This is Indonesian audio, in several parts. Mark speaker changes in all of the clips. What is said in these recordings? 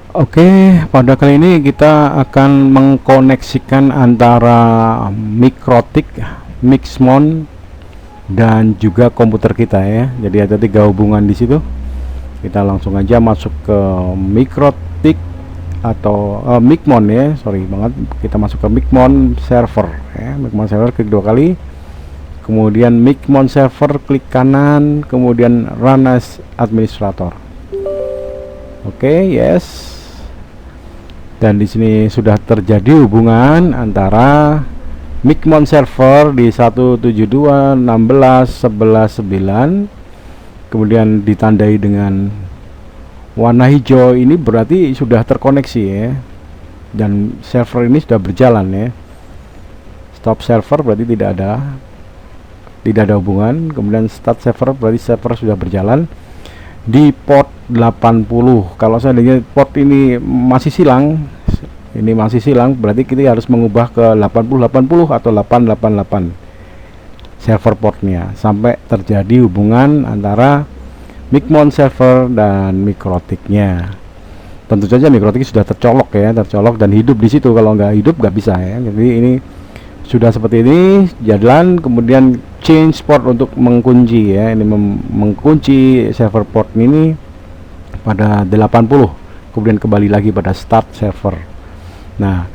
Speaker 1: Oke, pada kali ini kita akan mengkoneksikan antara Mikrotik, Mixmon, dan juga komputer kita ya. Jadi ada 3 hubungan di situ. Kita langsung aja masuk ke Mikrotik atau Mixmon ya. Sorry banget, kita masuk ke Mixmon server ya. Mixmon server klik 2 kali. Kemudian Mixmon server klik kanan, kemudian run as administrator. Oke, yes. Dan di sini sudah terjadi hubungan antara Mixmon server di 172.16.11.9, kemudian ditandai dengan warna hijau, ini berarti sudah terkoneksi ya, dan server ini sudah berjalan ya. Stop server berarti tidak ada hubungan. Kemudian start server berarti server sudah berjalan di port 80. Kalau seandainya port ini masih silang, berarti kita harus mengubah ke 8080 atau 888 server portnya sampai terjadi hubungan antara Mixmon server dan Mikrotiknya. Tentu saja Mikrotik sudah tercolok dan hidup di situ. Kalau nggak hidup nggak bisa ya. Jadi ini sudah seperti ini jalan. Kemudian change port untuk mengunci ya, ini mengunci server port ini pada 80, kemudian kembali lagi pada start server. Nah,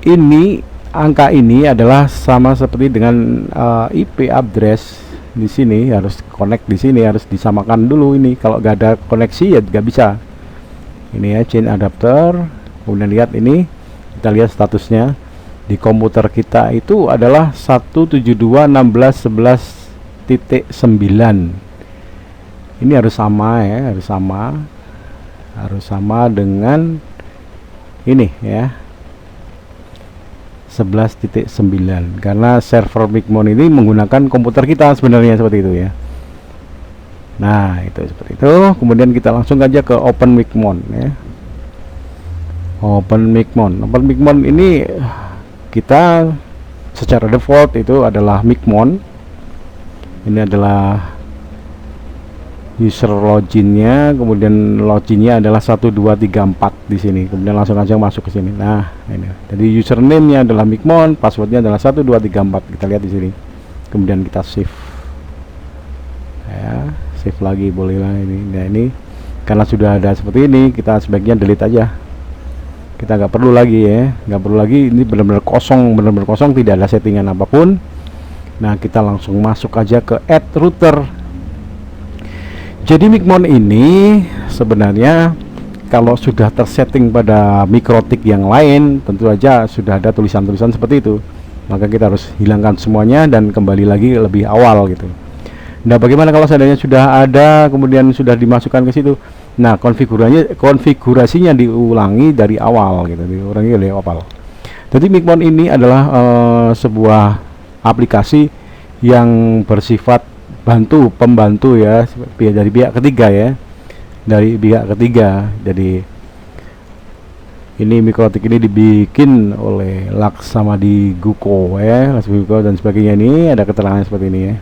Speaker 1: ini angka ini adalah sama seperti dengan IP address. Di sini harus connect, di sini harus disamakan dulu. Ini kalau nggak ada koneksi ya nggak bisa. Ini ya, chain adapter. Kemudian lihat ini, kita lihat statusnya di komputer kita itu adalah 172.16.11.9. ini harus sama ya, harus sama dengan ini ya, 11.9, karena server Mixmon ini menggunakan komputer kita sebenarnya, seperti itu ya. Nah, itu seperti itu. Kemudian kita langsung aja ke Open Mixmon ya. Open Mixmon ini kita secara default itu adalah Mixmon. Ini adalah user loginnya, kemudian loginnya adalah 1234 di sini. Kemudian langsung aja masuk ke sini. Nah, ini. Jadi username-nya adalah Mixmon, passwordnya adalah 1234. Kita lihat di sini. Kemudian kita save. Ya, save lagi bolehlah ini. Nah, ini karena sudah ada seperti ini, kita sebaiknya delete aja. Kita nggak perlu lagi ya, nggak perlu lagi. Ini benar-benar kosong, tidak ada settingan apapun. Nah, kita langsung masuk aja ke add router. Jadi Mixmon ini sebenarnya kalau sudah tersetting pada Mikrotik yang lain, tentu saja sudah ada tulisan-tulisan seperti itu. Maka kita harus hilangkan semuanya dan kembali lagi lebih awal gitu. Nah, bagaimana kalau seandainya sudah ada kemudian sudah dimasukkan ke situ? Nah, konfigurasinya diulangi dari awal gitu, dari awal. Jadi Mixmon ini adalah sebuah aplikasi yang bersifat pembantu ya, dari pihak ketiga ya, Jadi ini Mikrotik ini dibikin oleh Laksamadi Guko ya, dan sebagainya. Ini ada keterangan seperti ini ya.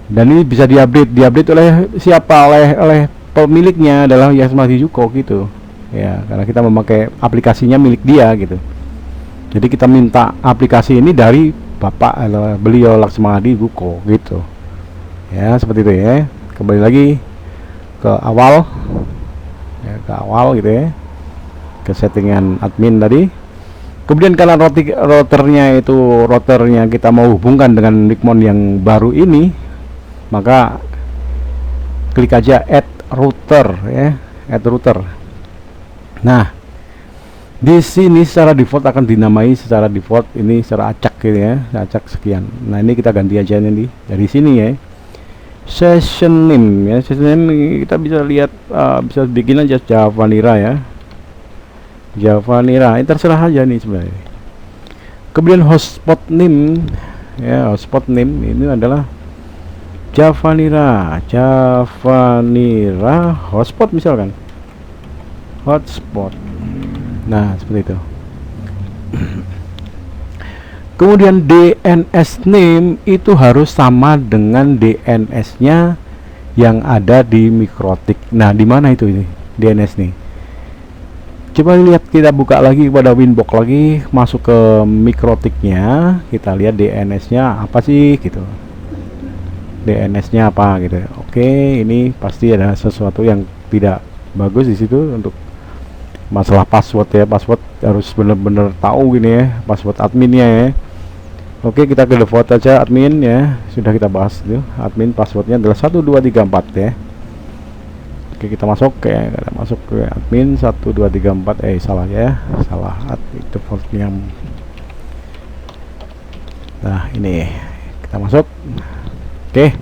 Speaker 1: Dan ini bisa diupdate oleh siapa? Oleh pemiliknya adalah Laksamadi Guko gitu ya, karena kita memakai aplikasinya milik dia gitu. Jadi kita minta aplikasi ini dari beliau Laksamadi Guko gitu ya, seperti itu ya. Kembali lagi ke awal ya, gitu ya, ke settingan admin tadi. Kemudian karena routernya kita mau hubungkan dengan Mixmon yang baru ini, maka klik aja add router ya, add router. Nah, di sini secara default akan dinamai secara default ini secara acak gitu ya, acak sekian. Nah, ini kita ganti aja ini dari sini ya. Session name ya, session name kita bisa lihat, bisa bikin aja Javanira ya, ini terserah aja nih sebenarnya. Kemudian hotspot name ya, hotspot name ini adalah Javanira hotspot misalkan, hotspot. Nah, seperti itu. Kemudian DNS name itu harus sama dengan DNS-nya yang ada di Mikrotik. Nah, di mana itu ini DNS nih? Coba lihat, kita buka lagi pada Winbox lagi, masuk ke mikrotiknya, kita lihat DNS-nya apa sih gitu. DNS-nya apa gitu. Oke, ini pasti ada sesuatu yang tidak bagus di situ untuk masalah password ya. Password harus benar-benar tahu gini ya, password adminnya ya. Oke, kita ke default aja admin ya. Sudah kita bahas itu. Admin passwordnya adalah 1234 ya. Oke, kita masuk ke admin 1234. Salah ya, salah defaultnya. Nah, ini kita masuk. Oke,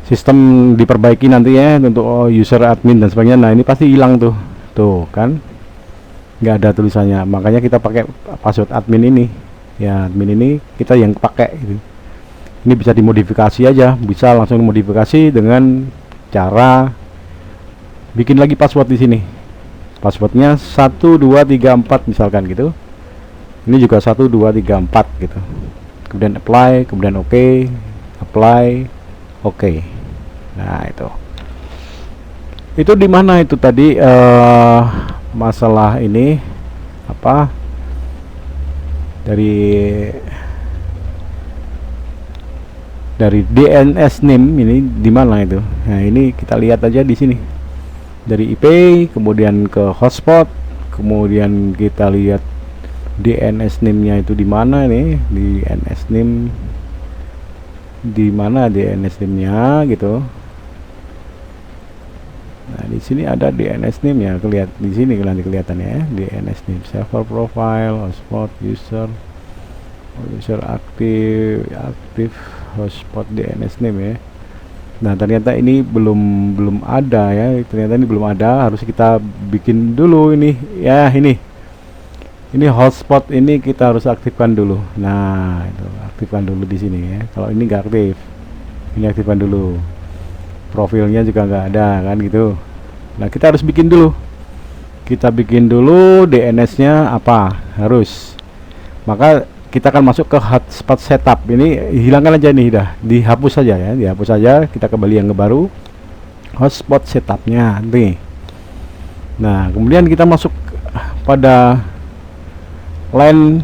Speaker 1: sistem diperbaiki nanti ya untuk user admin dan sebagainya. Nah, ini pasti hilang tuh kan, nggak ada tulisannya, makanya kita pakai password admin ini ya. Admin ini kita yang pakai gitu. Ini bisa dimodifikasi aja, bisa langsung dimodifikasi dengan cara bikin lagi password di sini. Passwordnya 1234 misalkan gitu. Ini juga 1234 gitu. Kemudian apply, kemudian oke, apply, oke. Nah, itu di mana itu tadi masalah ini apa dari DNS name ini di mana itu. Nah, ini kita lihat aja di sini. Dari IP kemudian ke hotspot, kemudian kita lihat DNS name-nya itu di mana nih, DNS name di mana DNS name-nya gitu. Nah, di sini ada DNS name ya, kelihatan di sini nanti kelihatan ya, DNS name, server profile, hotspot, user aktif hotspot, DNS name ya. Nah, ternyata ini belum ada ya, ternyata ini belum ada, harus kita bikin dulu ini ya. Ini hotspot ini kita harus aktifkan dulu. Nah, itu aktifkan dulu di sini ya. Kalau ini nggak aktif, ini aktifkan dulu. Profilnya juga nggak ada kan gitu. Nah, kita harus bikin dulu. Kita bikin dulu DNS-nya apa harus. Maka kita akan masuk ke hotspot setup. Ini hilangkan aja nih, dah dihapus saja ya, dihapus saja. Kita kembali yang ke baru, hotspot setupnya nih. Nah, kemudian kita masuk pada line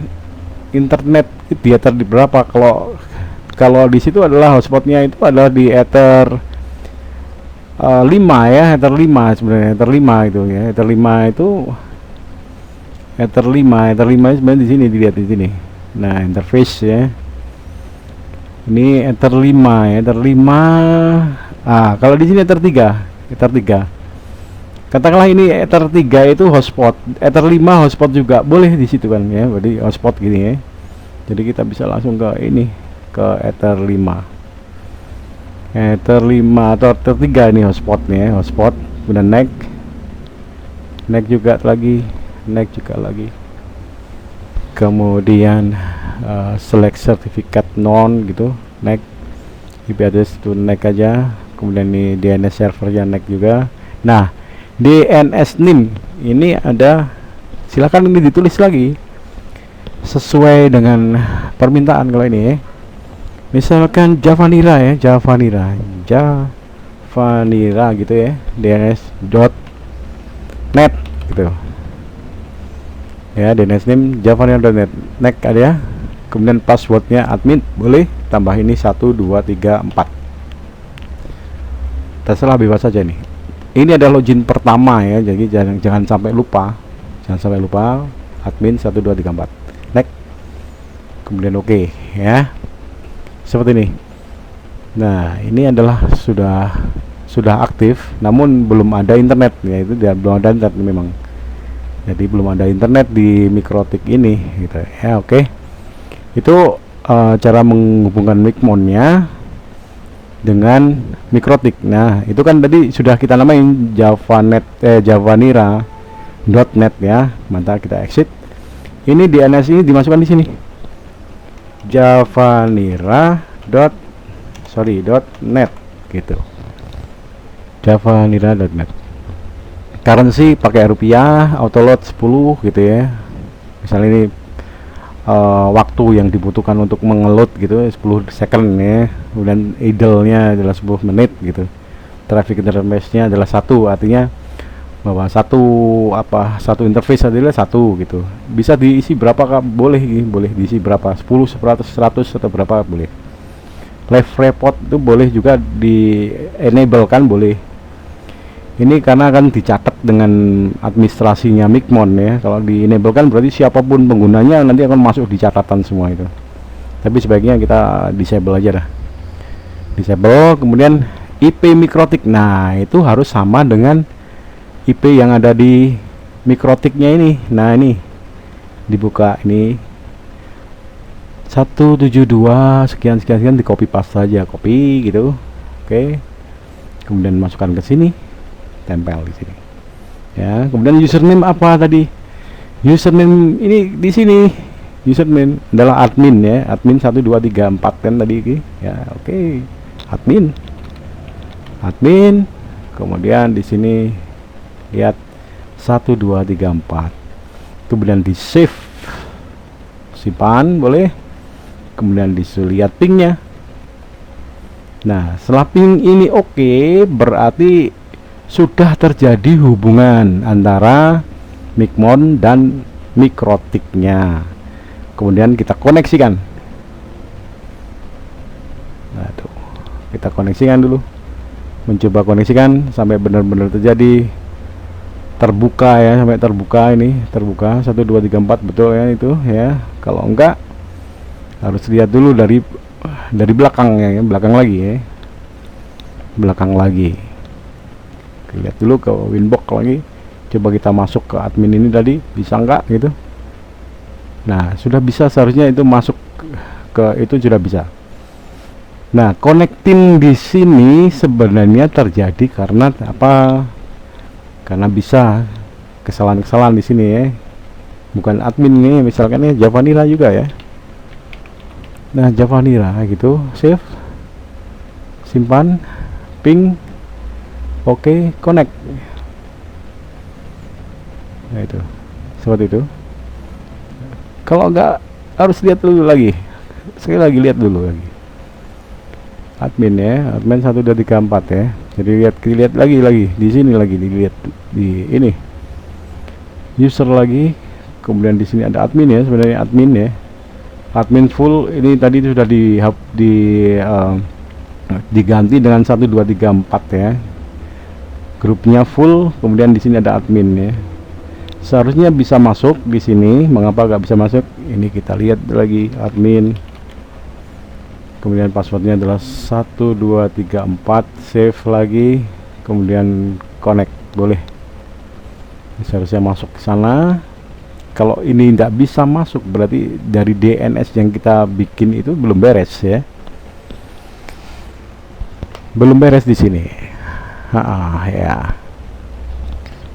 Speaker 1: internet di ether di berapa. Kalau di situ adalah hotspotnya itu adalah di ether 5 ya, ether 5 sebenarnya, ether 5 itu ya, ether 5 itu ether 5 sebenarnya di sini, dilihat di sini. Nah, interface ya, ini ether 5 ya, ether 5. Kalau di sini ether 3 katakanlah ini ether 3 itu hotspot, ether 5 hotspot juga boleh di situ kan ya, berarti hotspot gini ya. Jadi kita bisa langsung ke ini, ke ether 5 atau ether 3 ini hotspotnya, hotspot. Kemudian next juga lagi, kemudian select certificate non gitu, next IP address itu next aja. Kemudian ini DNS servernya next juga. Nah, DNS name ini ada, silakan ini ditulis lagi sesuai dengan permintaan. Kalau ini ya, misalkan Javanira ya, Javanira gitu ya, DNS.net gitu ya, DNS name javanira.net, next ada ya. Kemudian passwordnya admin boleh tambah ini 1234, terserah, bebas saja nih. Ini adalah login pertama ya, jadi jangan sampai lupa admin 1234, next, kemudian oke ya, seperti ini. Nah, ini adalah sudah aktif, namun belum ada internet ya, itu belum ada internet memang. Jadi belum ada internet di mikrotik ini gitu ya. Oke, itu cara menghubungkan Micmon-nya dengan mikrotik. Nah, itu kan tadi sudah kita namain javanira.net ya. Mantap, kita exit. Ini DNS ini dimasukkan di sini, javanira.net gitu, javanira.net. Currency pakai rupiah, autoload 10 gitu ya. Misalnya ini waktu yang dibutuhkan untuk mengeload gitu 10 second ya. Kemudian idle-nya adalah 10 menit gitu. Traffic interface-nya adalah 1, artinya bahwa satu interface adalah satu gitu. Bisa diisi berapa Kak? Boleh diisi berapa, 10, 100, 100 atau berapa boleh. Live report itu boleh juga di enable kan, boleh. Ini karena akan dicatat dengan administrasinya Micmon ya. Kalau di enable kan berarti siapapun penggunanya nanti akan masuk di catatan semua itu. Tapi sebaiknya kita disable aja dah. Disable, kemudian IP mikrotik. Nah, itu harus sama dengan IP yang ada di mikrotiknya ini. Nah, ini dibuka ini 172 sekian di copy paste saja, copy gitu. Oke. Kemudian masukkan ke sini, tempel di sini. Ya, kemudian username apa tadi? Username ini di sini. Username adalah admin ya, admin 1 2 3 4 kan tadi ya. Oke. Admin. Kemudian di sini lihat 1 2 3 4. Kemudian di save, simpan boleh. Kemudian lihat pingnya. Nah, setelah ping ini oke, berarti sudah terjadi hubungan antara Micmon dan mikrotiknya. Kemudian kita koneksikan. Nah, tuh. Kita koneksikan dulu. Mencoba koneksikan sampai benar-benar terjadi terbuka ya, sampai terbuka ini, terbuka 1 2 3 4 betul ya itu ya. Kalau enggak harus lihat dulu dari belakang ya, belakang lagi ya. Belakang lagi. Lihat dulu ke Winbox lagi. Coba kita masuk ke admin ini tadi, bisa enggak gitu. Nah, sudah bisa, seharusnya itu masuk ke itu sudah bisa. Nah, connecting di sini sebenarnya terjadi karena apa? Karena bisa kesalahan-kesalahan di sini ya. Bukan admin ini, misalkan ya Javanira juga ya. Nah, Javanira gitu, save, simpan, ping, oke, connect. Nah, itu seperti itu. Kalau enggak harus lihat dulu lagi, sekali lagi lihat dulu lagi admin ya, admin 1 2 3 4 ya. Jadi lihat lagi di sini, lagi dilihat di ini user lagi. Kemudian di sini ada admin ya, sebenarnya admin ya, admin full ini tadi sudah diganti dengan 1 2 3 4 ya, grupnya full. Kemudian di sini ada admin ya, seharusnya bisa masuk di sini. Mengapa nggak bisa masuk? Ini kita lihat lagi admin. Kemudian passwordnya adalah 1 2 3 4, save lagi, kemudian connect, boleh. Ini seharusnya masuk ke sana. Kalau ini tidak bisa masuk, berarti dari DNS yang kita bikin itu belum beres ya, belum beres di sini. Ya,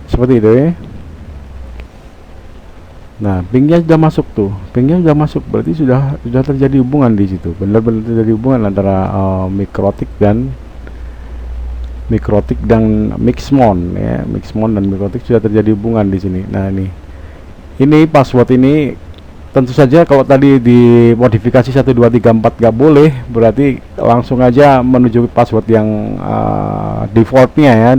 Speaker 1: seperti itu ya. Nah, pingnya sudah masuk tuh, pingnya sudah masuk, berarti sudah terjadi hubungan di situ, benar-benar terjadi hubungan antara mikrotik dan Micmon ya. Micmon dan mikrotik sudah terjadi hubungan di sini. Nah, ini password ini tentu saja kalau tadi di modifikasi 1 2 3 4 nggak boleh, berarti langsung aja menuju password yang defaultnya ya,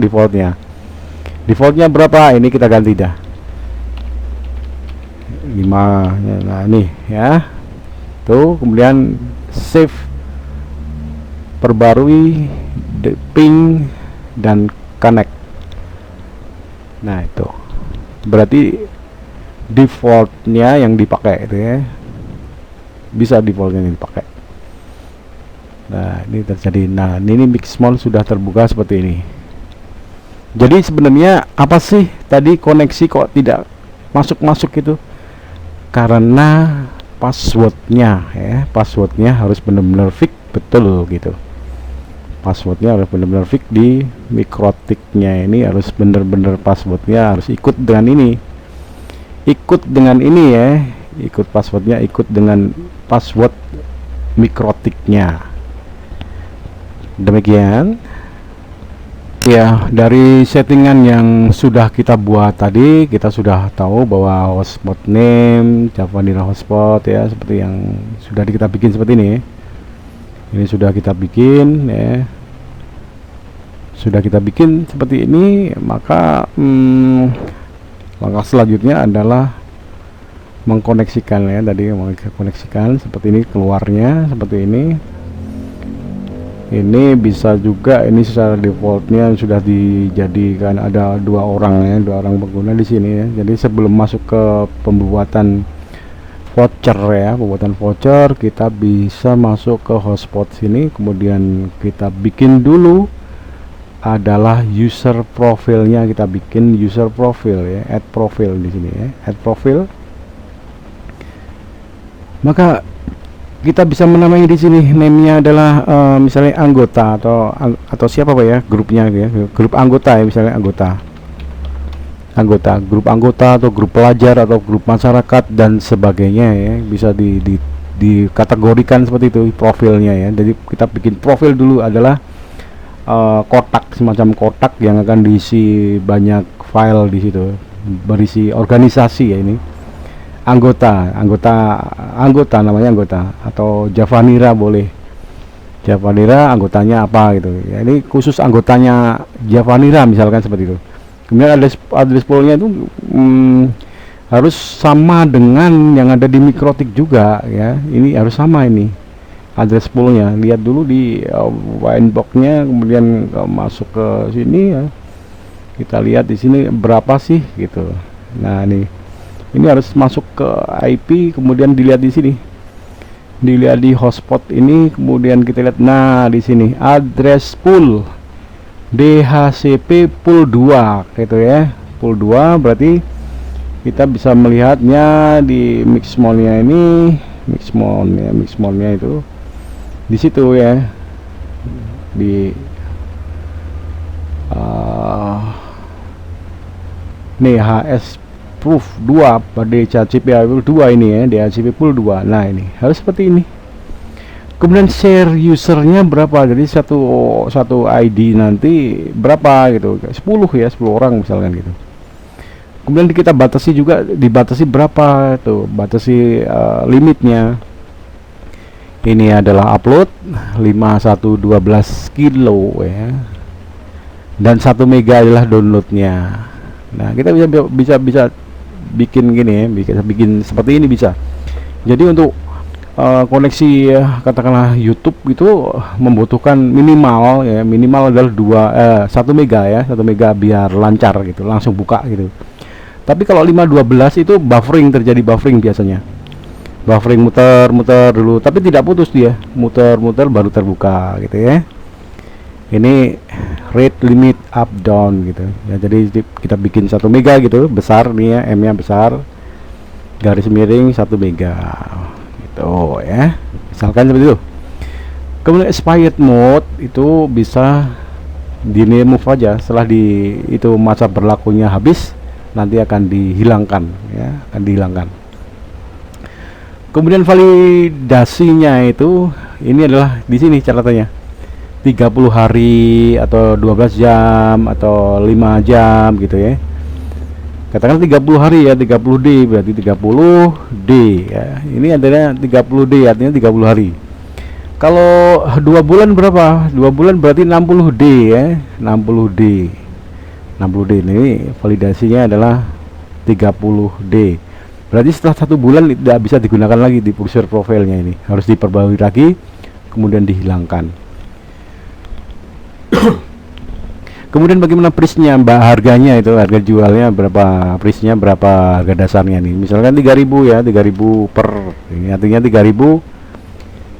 Speaker 1: defaultnya berapa, ini kita ganti dah 5 ya. Nah, ini ya tuh, kemudian save, perbarui, ping, dan connect. Nah, itu berarti defaultnya yang dipakai itu ya, bisa defaultnya yang dipakai. Nah, ini terjadi. Nah, ini Micmon sudah terbuka seperti ini. Jadi sebenarnya apa sih tadi koneksi kok tidak masuk itu? Karena passwordnya ya, passwordnya harus benar-benar fix betul gitu. Passwordnya harus benar-benar fix di mikrotiknya ini, harus benar-benar passwordnya harus ikut dengan ini, ya, ikut passwordnya, ikut dengan password mikrotiknya. Demikian ya, dari settingan yang sudah kita buat tadi, kita sudah tahu bahwa hotspot name Javanira hotspot ya, seperti yang sudah kita bikin seperti ini. Ini sudah kita bikin ya, sudah kita bikin seperti ini, maka langkah selanjutnya adalah mengkoneksikan ya, tadi mengkoneksikan seperti ini, keluarnya seperti ini. Ini bisa juga, ini secara defaultnya sudah dijadikan ada dua orang ya, dua orang pengguna di sini ya. Jadi sebelum masuk ke pembuatan voucher ya, pembuatan voucher, kita bisa masuk ke hotspot sini, kemudian kita bikin dulu adalah user profilnya, kita bikin user profil ya, add profile di sini ya, add profile. Maka kita bisa menamai di sini, name-nya adalah misalnya anggota atau siapa Pak ya, grupnya ya, grup anggota ya, misalnya anggota, grup anggota atau grup pelajar atau grup masyarakat dan sebagainya ya, bisa dikategorikan seperti itu profilnya ya. Jadi kita bikin profil dulu adalah kotak, semacam kotak yang akan diisi banyak file di situ, berisi organisasi ya. Ini anggota namanya anggota, atau Javanira boleh, Javanira anggotanya apa gitu ya. Ini khusus anggotanya Javanira misalkan seperti itu. Kemudian address poolnya itu harus sama dengan yang ada di Mikrotik juga ya. Ini harus sama, ini address poolnya, lihat dulu di inbox-nya, kemudian masuk ke sini ya, kita lihat di sini berapa sih gitu. Nah ini harus masuk ke IP, kemudian dilihat di sini, dilihat di hotspot ini, kemudian kita lihat, nah di sini address pool DHCP pool 2 gitu ya, pool 2. Berarti kita bisa melihatnya di Mixmon-nya ini, Mixmon-nya itu di situ ya, di nih HS proof 2 pada DHCP pool 2 ini ya, DHCP pool 2. Nah ini harus seperti ini. Kemudian share usernya berapa, jadi satu ID nanti berapa gitu, 10 ya, 10 orang misalkan gitu. Kemudian kita batasi juga, dibatasi berapa tuh, batasi limitnya. Ini adalah upload 5112 kilo ya, dan 1 mega adalah downloadnya. Nah kita bisa bikin gini ya, bisa bikin seperti ini bisa. Jadi untuk koneksi katakanlah YouTube itu membutuhkan minimal ya, minimal adalah 1 mega ya, 1 mega biar lancar gitu, langsung buka gitu. Tapi kalau 512 itu buffering, terjadi buffering biasanya, buffering muter dulu, tapi tidak putus, dia muter baru terbuka gitu ya. Ini rate limit up down gitu ya, jadi kita bikin 1 mega gitu, besar nih ya, M nya besar, garis miring 1 mega gitu ya, misalkan seperti itu. Kemudian expired mode itu bisa di remove aja, setelah itu masa berlakunya habis nanti akan dihilangkan ya, akan dihilangkan. Kemudian validasinya itu, ini adalah di sini catatannya 30 hari atau 12 jam atau 5 jam gitu ya. Katakan 30 hari ya, 30D berarti 30D ya. Ini adalah 30D artinya 30 hari. Kalau 2 bulan berapa? 2 bulan berarti 60D ya, 60D. 60D ini validasinya adalah 30D. Berarti setelah 1 bulan tidak bisa digunakan lagi di user profilnya, ini harus diperbarui lagi kemudian dihilangkan. Kemudian bagaimana price-nya, harganya itu, harga jualnya berapa, price-nya berapa, harga dasarnya nih. Misalkan 3.000 ya, 3.000 per, ini artinya 3.000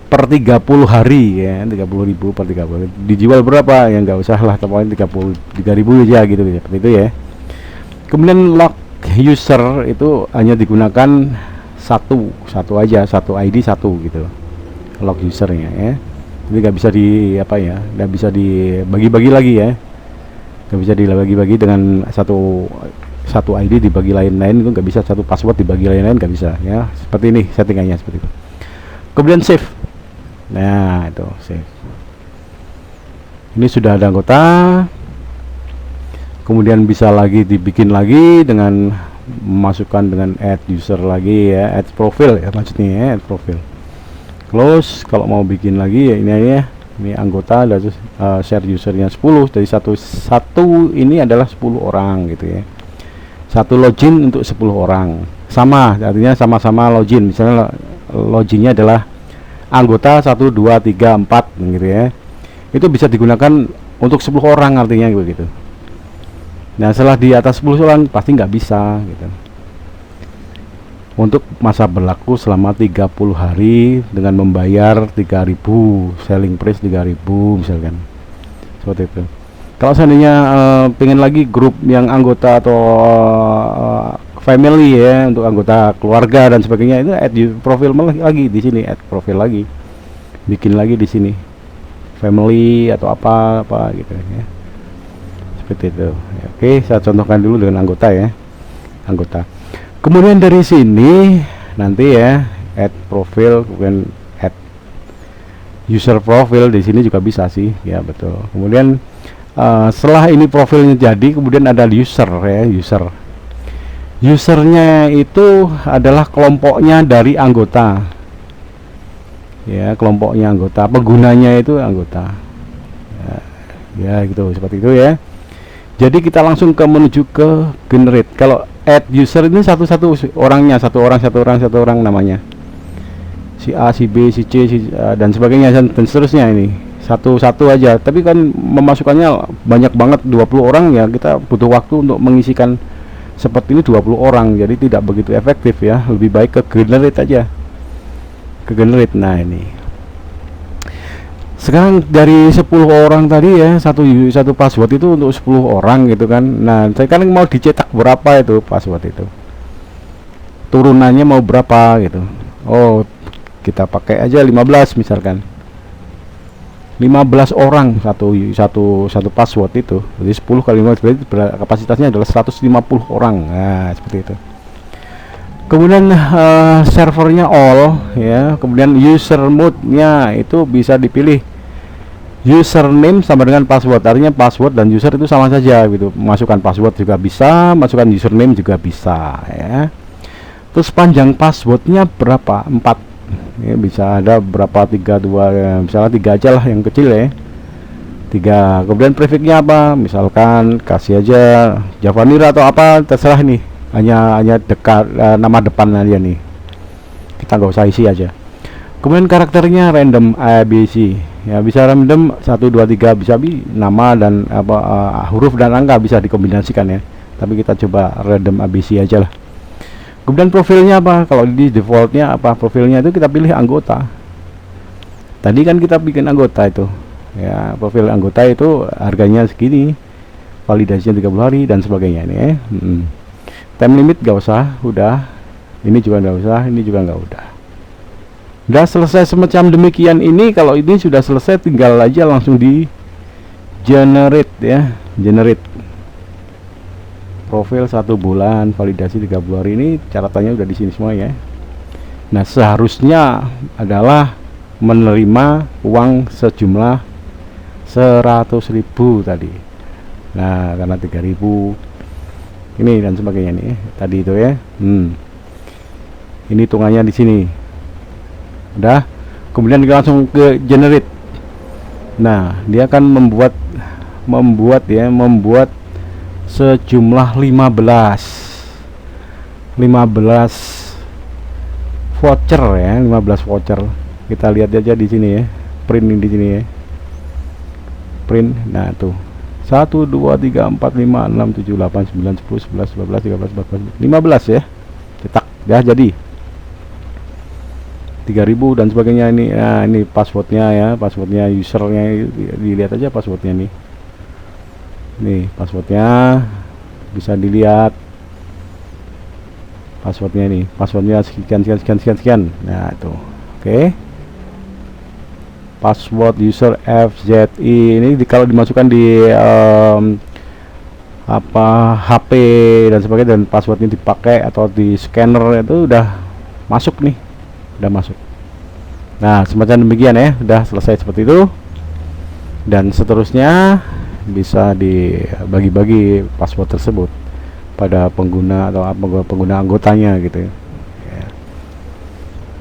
Speaker 1: per 30 hari ya, 30.000 per 30. Dijual berapa ya, nggak usah lah, pokoknya 3.000 aja gitu ya, seperti itu ya. Kemudian log user itu hanya digunakan satu aja, satu ID satu gitu, log usernya ya. Jadi nggak bisa nggak bisa dibagi-bagi lagi ya, nggak bisa dibagi-bagi dengan satu ID dibagi lain-lain, itu nggak bisa, satu password dibagi lain-lain nggak bisa ya. Seperti ini settingannya, seperti itu. Kemudian save, nah itu save. Ini sudah ada anggota, kemudian bisa lagi dibikin lagi dengan memasukkan dengan add user lagi ya, add profile ya maksudnya ya, add profile. Close. Kalau mau bikin lagi ya ini ya, Ini anggota ada share usernya 10, dari satu ini adalah 10 orang gitu ya. Satu login untuk 10 orang. Sama, artinya sama-sama login. Misalnya loginnya adalah anggota 1 2 3 4 gitu ya. Itu bisa digunakan untuk 10 orang artinya begitu. Nah, setelah di atas 10 orang pasti nggak bisa gitu. Untuk masa berlaku selama 30 hari dengan membayar 3.000, selling price 3.000 misalkan, seperti itu. Kalau seandainya pengen lagi grup yang anggota atau family ya, untuk anggota keluarga dan sebagainya, itu add profil lagi di sini, add profil lagi, bikin lagi di sini family atau apa gitu ya, seperti itu. Oke, saya contohkan dulu dengan anggota ya, anggota. Kemudian dari sini nanti ya add profil, kemudian add user profil di sini juga bisa sih ya, betul. Kemudian setelah ini profilnya jadi, kemudian ada user ya, usernya itu adalah kelompoknya dari anggota ya, kelompoknya anggota, penggunanya itu anggota ya gitu, seperti itu ya. Jadi kita langsung menuju ke generate. Kalau add user ini satu-satu orangnya, satu orang namanya, si A, si B, si C, dan sebagainya dan seterusnya, ini satu-satu aja. Tapi kan memasukkannya banyak banget, 20 orang ya, kita butuh waktu untuk mengisikan seperti ini 20 orang, jadi tidak begitu efektif ya. Lebih baik ke generate aja, ke generate. Nah, ini sekarang dari 10 orang tadi ya, satu password itu untuk 10 orang gitu kan. Nah, saya kan mau dicetak berapa itu password itu, turunannya mau berapa gitu. Oh, kita pakai aja 15 misalkan, 15 orang satu password itu. Jadi 10 kali 15 berarti kapasitasnya adalah 150 orang. Nah, seperti itu. Kemudian servernya all ya, kemudian user mode-nya itu bisa dipilih username sama dengan password, artinya password dan user itu sama saja gitu. Masukkan password juga bisa, masukkan username juga bisa ya. Terus panjang passwordnya berapa? 4 ya, bisa ada berapa, 3, 2 ya, misalnya 3 aja lah yang kecil ya, 3. Kemudian prefixnya apa, misalkan kasih aja Javanira atau apa, terserah nih, hanya dekat nama depan aja nih, kita nggak usah isi aja. Kemudian karakternya random ABC ya, bisa random 1 2 3, bisa nama dan apa huruf dan angka bisa dikombinasikan ya, tapi kita coba random ABC aja lah. Kemudian profilnya apa, kalau di defaultnya apa profilnya itu kita pilih anggota. Tadi kan kita bikin anggota itu ya, profil anggota itu harganya segini, validasinya 30 hari dan sebagainya ini ya. Time limit gak usah, udah. Ini juga nggak usah, ini juga nggak udah selesai semacam demikian. Ini kalau ini sudah selesai, tinggal aja langsung di generate ya, generate profil 1 bulan, validasi 30 hari. Ini catatannya udah di sini semua ya. Nah, seharusnya adalah menerima uang sejumlah 100.000 tadi. Nah, karena 3.000 ini dan sebagainya nih tadi itu ya. Ini hitungannya di sini. Udah, kemudian kita langsung ke generate. Nah, dia akan membuat sejumlah 15 voucher ya, 15 voucher. Kita lihat aja di sini ya, print di sini ya, print. Nah, tuh 1 2 3 4 5 6 7 8 9 10 11 12 13 14 15 ya, cetak ya, jadi 3.000 dan sebagainya ini. Nah, ini passwordnya ya, passwordnya usernya, dilihat aja passwordnya nih. Nih passwordnya bisa dilihat, passwordnya nih, passwordnya sekian. Nah, itu oke. Password user FZI ini kalau dimasukkan di HP dan sebagainya, dan passwordnya dipakai atau di scanner, itu udah masuk nih, udah masuk. Nah, semacam demikian ya, udah selesai seperti itu. Dan seterusnya bisa dibagi-bagi password tersebut pada pengguna atau pengguna anggotanya gitu ya.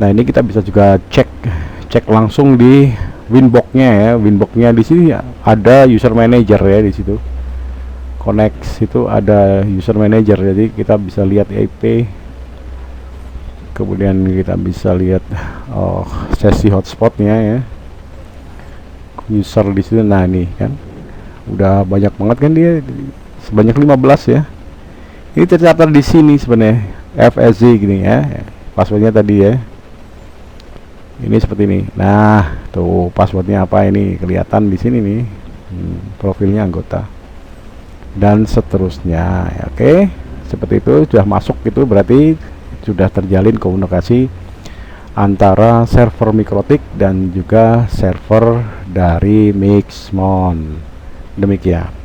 Speaker 1: Nah, ini kita bisa juga cek langsung di Winbox-nya ya. Winbox-nya di sini ada user manager ya di situ. Connect itu ada user manager, jadi kita bisa lihat IP, kemudian kita bisa lihat sesi hotspotnya ya, user di situ. Nah ini kan udah banyak banget kan, dia sebanyak 15 ya. Ini tercatat di sini sebenarnya FSZ gini ya, passwordnya tadi ya. Ini seperti ini. Nah tuh passwordnya apa, ini kelihatan di sini nih. Profilnya anggota dan seterusnya ya. Oke, seperti itu sudah masuk, itu berarti sudah terjalin komunikasi antara server Mikrotik dan juga server dari Mixmon. Demikian.